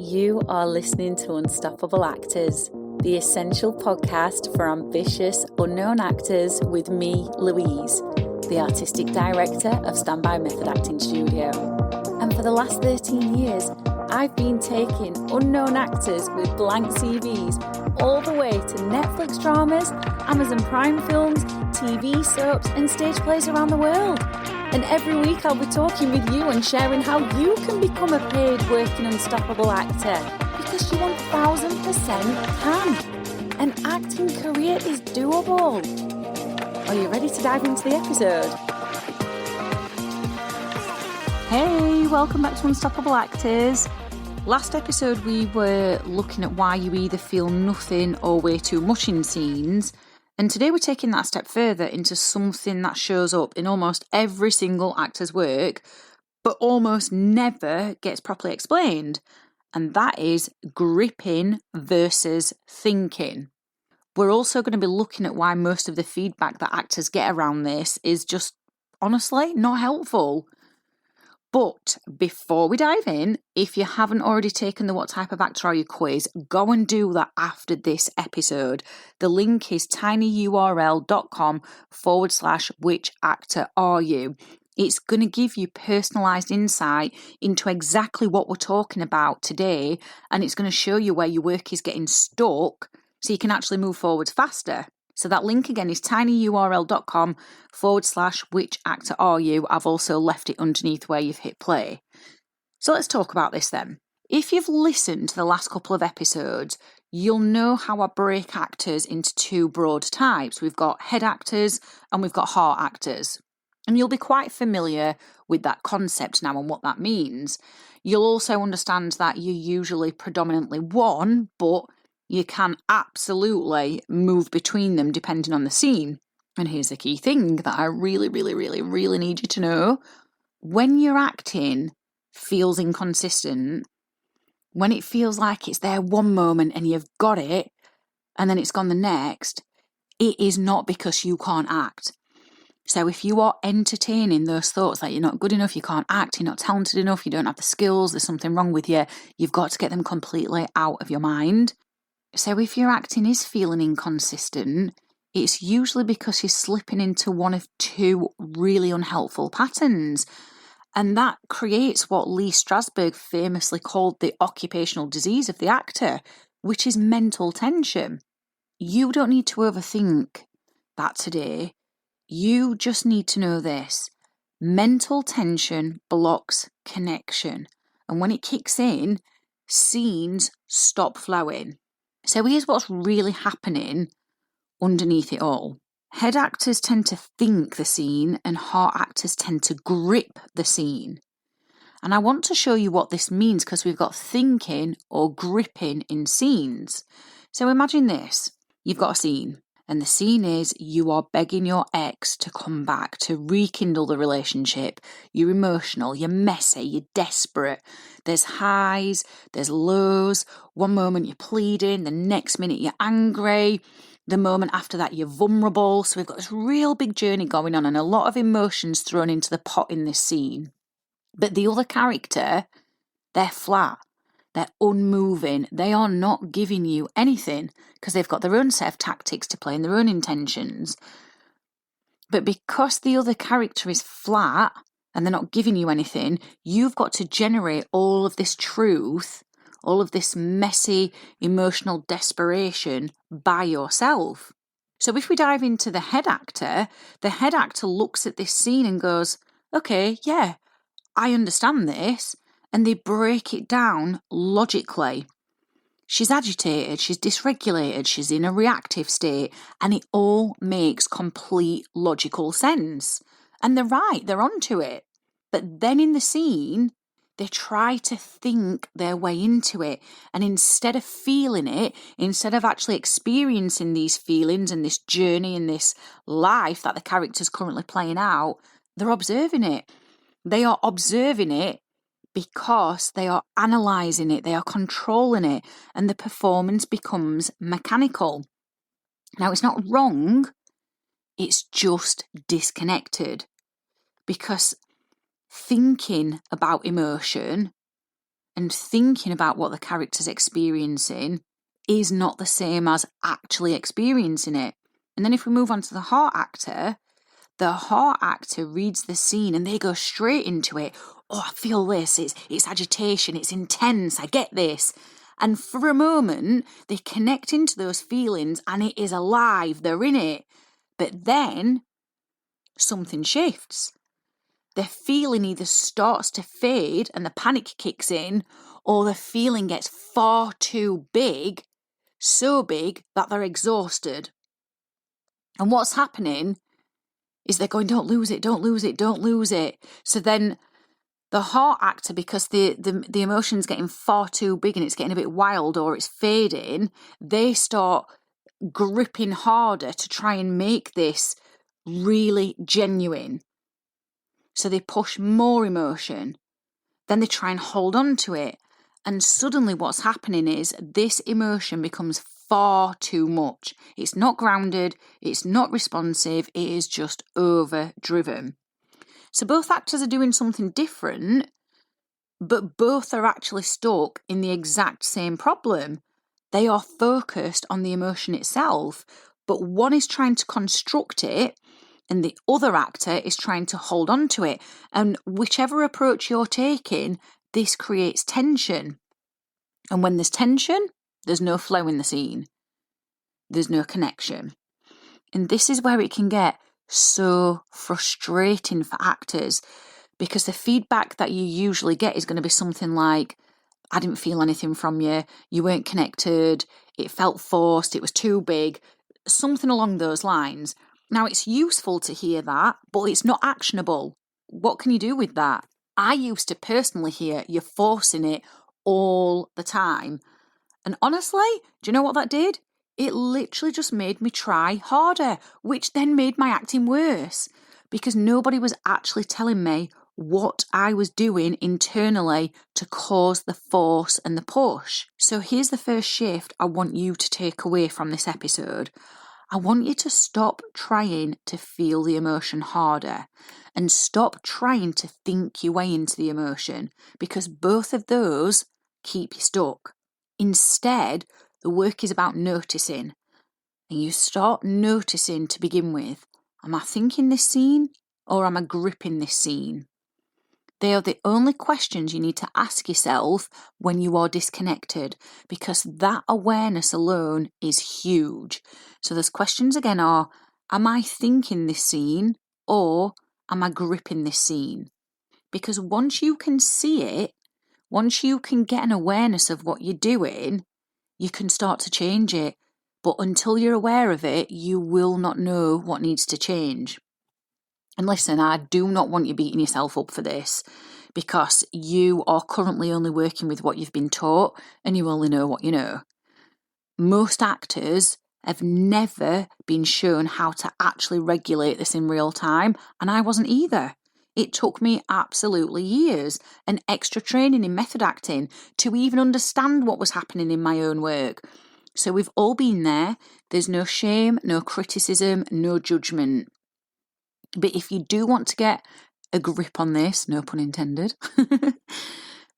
You are listening to Unstoppable Actors, the essential podcast for ambitious, unknown actors with me, Louise, the artistic director of Standby Method Acting Studio. And for the last 13 years, I've been taking unknown actors with blank CVs all the way to Netflix dramas, Amazon Prime films, TV soaps, and stage plays around the world. And every week I'll be talking with you and sharing how you can become a paid working unstoppable actor, because you 1000% can. An acting career is doable. Are you ready to dive into the episode? Hey, welcome back to Unstoppable Actors. Last episode we were looking at why you either feel nothing or way too much in scenes. And today we're taking that a step further into something that shows up in almost every single actor's work, but almost never gets properly explained. And that is gripping versus thinking. We're also going to be looking at why most of the feedback that actors get around this is just, honestly, not helpful. But before we dive in, if you haven't already taken the What Type of Actor Are You quiz, go and do that after this episode. The link is tinyurl.com/which actor are you. It's going to give you personalised insight into exactly what we're talking about today, and it's going to show you where your work is getting stuck so you can actually move forwards faster. So that link again is tinyurl.com/which actor are you. I've also left it underneath where you've hit play. So let's talk about this then. If you've listened to the last couple of episodes, you'll know how I break actors into two broad types. We've got head actors and we've got heart actors. And you'll be quite familiar with that concept now and what that means. You'll also understand that you're usually predominantly one, but you can absolutely move between them depending on the scene. And here's the key thing that I really need you to know. When your acting feels inconsistent, when it feels like it's there one moment and you've got it, and then it's gone the next, it is not because you can't act. So if you are entertaining those thoughts that you're not good enough, you can't act, you're not talented enough, you don't have the skills, there's something wrong with you, you've got to get them completely out of your mind. So if your acting is feeling inconsistent, it's usually because you're slipping into one of two really unhelpful patterns. And that creates what Lee Strasberg famously called the occupational disease of the actor, which is mental tension. You don't need to overthink that today. You just need to know this. Mental tension blocks connection. And when it kicks in, scenes stop flowing. So here's what's really happening underneath it all. Head actors tend to think the scene and heart actors tend to grip the scene. And I want to show you what this means because we've got thinking or gripping in scenes. So imagine this. You've got a scene and the scene is you are begging your ex to come back to rekindle the relationship. You're emotional, you're messy, you're desperate. There's highs, there's lows. One moment you're pleading, the next minute you're angry. The moment after that you're vulnerable. So we've got this real big journey going on and a lot of emotions thrown into the pot in this scene. But the other character, they're flat. They're unmoving. They are not giving you anything because they've got their own set of tactics to play and their own intentions. But because the other character is flat and they're not giving you anything, you've got to generate all of this truth, all of this messy emotional desperation by yourself. So if we dive into the head actor looks at this scene and goes, okay, yeah, I understand this. And they break it down logically. She's agitated, she's dysregulated, she's in a reactive state, and it all makes complete logical sense. And they're right, they're onto it. But then in the scene, they try to think their way into it. And instead of feeling it, instead of actually experiencing these feelings and this journey and this life that the character's currently playing out, they're observing it. They are observing it because they are analysing it, they are controlling it, and the performance becomes mechanical. Now, it's not wrong, it's just disconnected. Because thinking about emotion and thinking about what the character's experiencing is not the same as actually experiencing it. And then if we move on to the heart actor reads the scene and they go straight into it. Oh, I feel this. It's agitation. It's intense. I get this. And for a moment, they connect into those feelings and it is alive. They're in it. But then something shifts. The feeling either starts to fade and the panic kicks in, or the feeling gets far too big, so big that they're exhausted. And what's happening is they're going, don't lose it, don't lose it, don't lose it. So then the heart actor, because the emotion's getting far too big and it's getting a bit wild or it's fading, they start gripping harder to try and make this really genuine. So they push more emotion. Then they try and hold on to it. And suddenly what's happening is this emotion becomes far too much. It's not grounded. It's not responsive. It is just overdriven. So both actors are doing something different, but both are actually stuck in the exact same problem. They are focused on the emotion itself, but one is trying to construct it and the other actor is trying to hold on to it. And whichever approach you're taking, this creates tension. And when there's tension, there's no flow in the scene. There's no connection. And this is where it can get so frustrating for actors, because the feedback that you usually get is going to be something like, I didn't feel anything from you, you weren't connected, it felt forced, it was too big, something along those lines. Now, it's useful to hear that, but it's not actionable. What can you do with that? I used to personally hear, you're forcing it all the time. And honestly, do you know what that did? It literally just made me try harder, which then made my acting worse, because nobody was actually telling me what I was doing internally to cause the force and the push. So here's the first shift I want you to take away from this episode. I want you to stop trying to feel the emotion harder and stop trying to think your way into the emotion, because both of those keep you stuck. Instead, the work is about noticing, and you start noticing to begin with. Am I thinking this scene or am I gripping this scene? They are the only questions you need to ask yourself when you are disconnected, because that awareness alone is huge. So those questions again are, am I thinking this scene or am I gripping this scene? Because once you can see it, once you can get an awareness of what you're doing, you can start to change it. But until you're aware of it, you will not know what needs to change. And listen, I do not want you beating yourself up for this, because you are currently only working with what you've been taught and you only know what you know. Most actors have never been shown how to actually regulate this in real time, and I wasn't either. It took me absolutely years and extra training in method acting to even understand what was happening in my own work. So we've all been there. There's no shame, no criticism, no judgment. But if you do want to get a grip on this, no pun intended,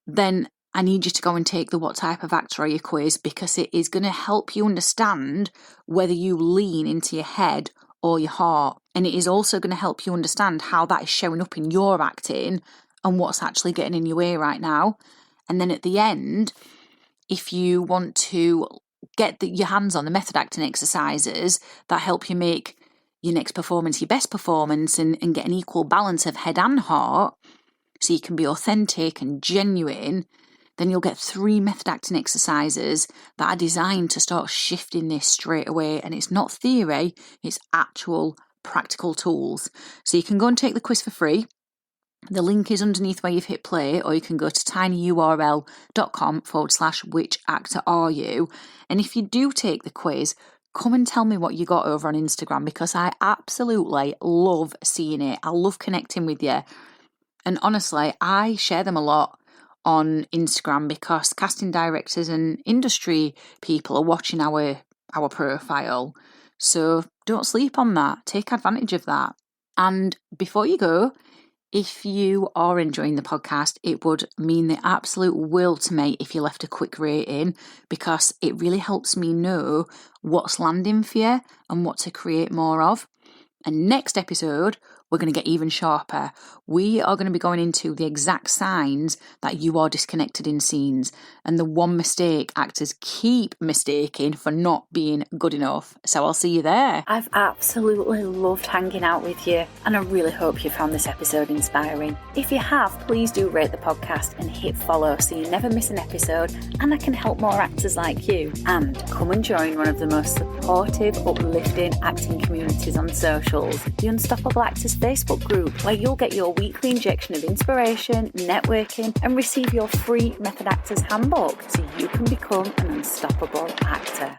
then I need you to go and take the What Type of Actor Are You quiz, because it is going to help you understand whether you lean into your head or your heart. And it is also going to help you understand how that is showing up in your acting and what's actually getting in your way right now. And then at the end, if you want to get your hands on the method acting exercises that help you make your next performance your best performance and get an equal balance of head and heart, so you can be authentic and genuine, then you'll get 3 method acting exercises that are designed to start shifting this straight away. And it's not theory, it's actual practical tools. So you can go and take the quiz for free. The link is underneath where you've hit play, or you can go to tinyurl.com/which actor are you. And if you do take the quiz, come and tell me what you got over on Instagram, because I absolutely love seeing it. I love connecting with you. And honestly, I share them a lot on Instagram because casting directors and industry people are watching our profile. So don't sleep on that. Take advantage of that. And before you go, If you are enjoying the podcast, it would mean the absolute world to me if you left a quick rating, because it really helps me know what's landing for you and what to create more of. And next episode, we're going to get even sharper. We are going to be going into the exact signs that you are disconnected in scenes and the one mistake actors keep mistaking for not being good enough. So I'll see you there. I've absolutely loved hanging out with you, and I really hope you found this episode inspiring. If you have, please do rate the podcast and hit follow so you never miss an episode, and I can help more actors like you. And come and join one of the most supportive, uplifting acting communities on socials, the Unstoppable Actors Facebook group, where you'll get your weekly injection of inspiration, networking, and receive your free Method Actors handbook so you can become an unstoppable actor.